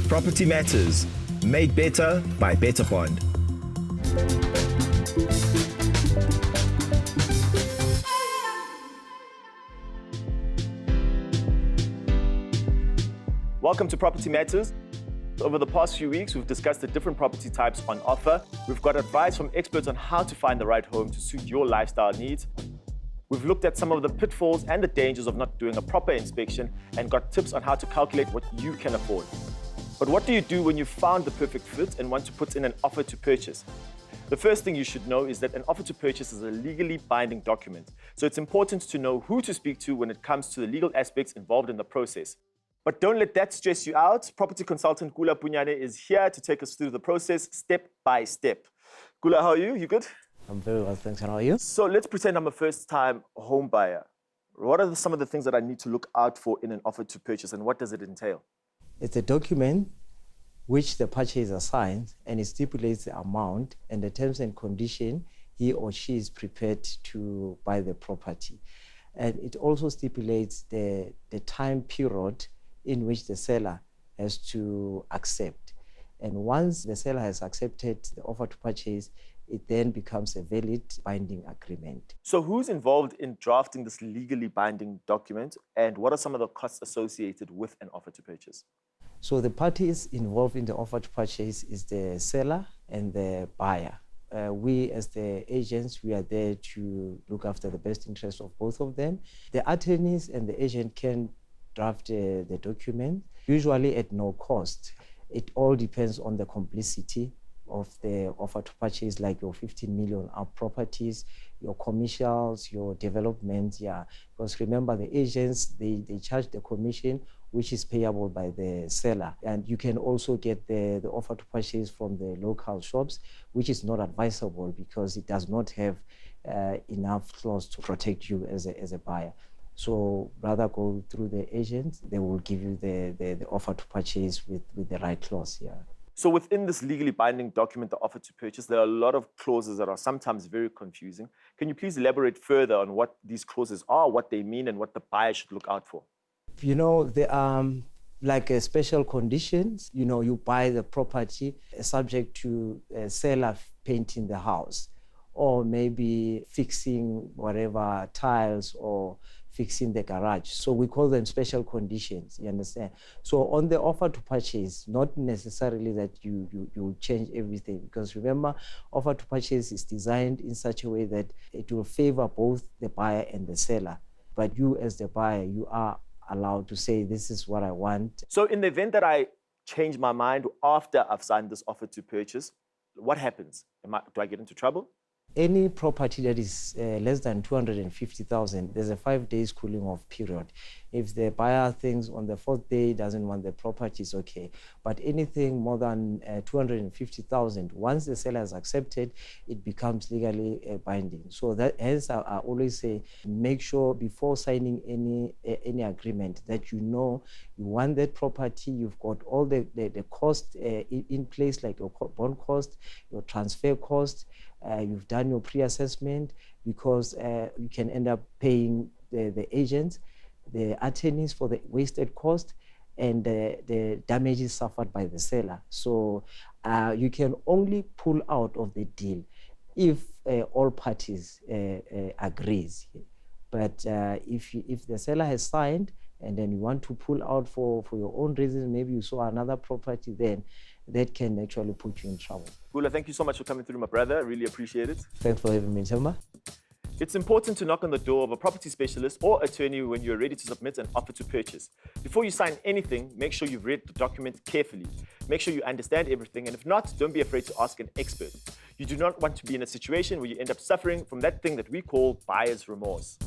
Property Matters, made better by Better Bond. Welcome to Property Matters. Over the past few weeks, we've discussed the different property types on offer. We've got advice from experts on how to find the right home to suit your lifestyle needs. We've looked at some of the pitfalls and the dangers of not doing a proper inspection and got tips on how to calculate what you can afford. But what do you do when you've found the perfect fit and want to put in an offer to purchase? The first thing you should know is that an offer to purchase is a legally binding document. So it's important to know who to speak to when it comes to the legal aspects involved in the process. But don't let that stress you out. Property consultant Gula Punyane is here to take us through the process step by step. Gula, how are you? You good? I'm very well, thanks. And how are you? So let's pretend I'm a first-time home buyer. What are some of the things that I need to look out for in an offer to purchase, and what does it entail? It's a document which the purchaser signs, and it stipulates the amount and the terms and conditions he or she is prepared to buy the property. And it also stipulates the time period in which the seller has to accept. And once the seller has accepted the offer to purchase, it then becomes a valid binding agreement. So who's involved in drafting this legally binding document, and what are some of the costs associated with an offer to purchase? So the parties involved in the offer to purchase is the seller and the buyer. We as the agents, we are there to look after the best interest of both of them. The attorneys and the agent can draft the document, usually at no cost. It all depends on the complicity of the offer to purchase, like your 15 million up properties, your commercials, your developments, Because remember, the agents, they charge the commission, which is payable by the seller. And you can also get the offer to purchase from the local shops, which is not advisable because it does not have enough clause to protect you as a buyer. So rather go through the agent, they will give you the offer to purchase with the right clause, So within this legally binding document, the offer to purchase, there are a lot of clauses that are sometimes very confusing. Can you please elaborate further on what these clauses are, what they mean, and what the buyer should look out for? There are like special conditions. You buy the property subject to a seller painting the house, or maybe fixing whatever tiles or fixing the garage. So we call them special conditions, you understand? So on the offer to purchase, not necessarily that you will change everything, because remember, offer to purchase is designed in such a way that it will favor both the buyer and the seller. But you as the buyer, you are allowed to say, this is what I want. So in the event that I change my mind after I've signed this offer to purchase, what happens? Do I get into trouble? Any property that is less than 250,000, there's a 5 days cooling off period. If the buyer thinks on the fourth day doesn't want the property, it's okay. But anything more than 250,000, once the seller has accepted, it becomes legally binding. So that, hence, I always say, make sure before signing any agreement that you want that property, you've got all the cost in place, like your bond cost, your transfer cost. You've done your pre-assessment, because you can end up paying the agents, the attorneys for the wasted cost, and the damages suffered by the seller. So you can only pull out of the deal if all parties agrees. But if the seller has signed and then you want to pull out for your own reasons, maybe you saw another property, then that can actually put you in trouble. Gula, thank you so much for coming through, my brother. I really appreciate it. Thanks for having me, Chamba. It's important to knock on the door of a property specialist or attorney when you're ready to submit an offer to purchase. Before you sign anything, make sure you've read the document carefully. Make sure you understand everything, and if not, don't be afraid to ask an expert. You do not want to be in a situation where you end up suffering from that thing that we call buyer's remorse.